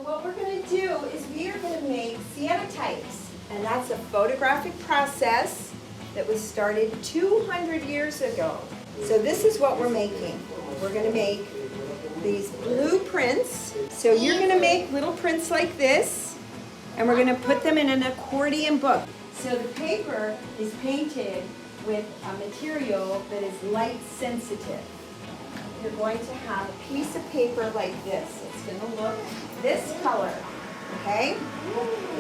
what we're going to do is we are going to make cyanotypes, and that's a photographic process that was started 200 years ago. So this is what we're making. We're going to make these blueprints. So you're going to make little prints like this, and we're going to put them in an accordion book. So the paper is painted with a material that is light sensitive. You're going to have a piece of paper like this. It's going to look this color, okay?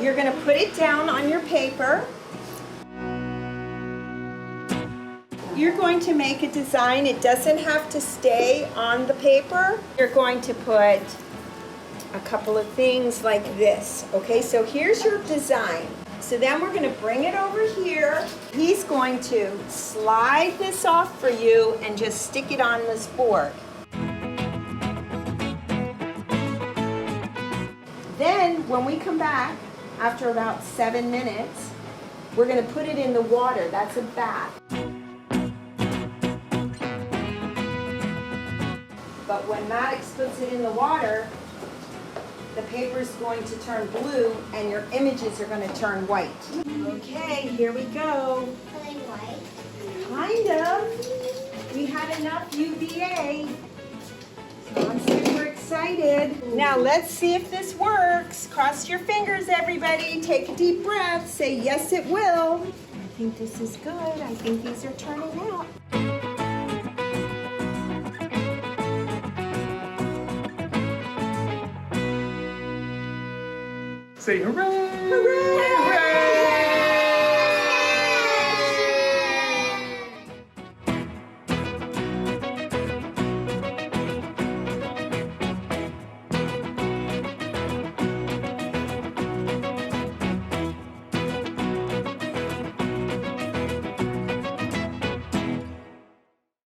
You're going to put it down on your paper. You're going to make a design. It doesn't have to stay on the paper. You're going to put a couple of things like this, okay? So here's your design. So then we're going to bring it over here. He's going to slide this off for you and just stick it on this board. Then when we come back, after about 7 minutes, we're going to put it in the water. That's a bath. But when Maddox puts it in the water, the paper is going to turn blue and your images are going to turn white. Okay, here we go. Are they white? Kind of. We had enough UVA. So I'm super excited. Now let's see if this works. Cross your fingers, everybody. Take a deep breath. Say, yes, it will. I think this is good. I think these are turning out. Say hooray! Hooray!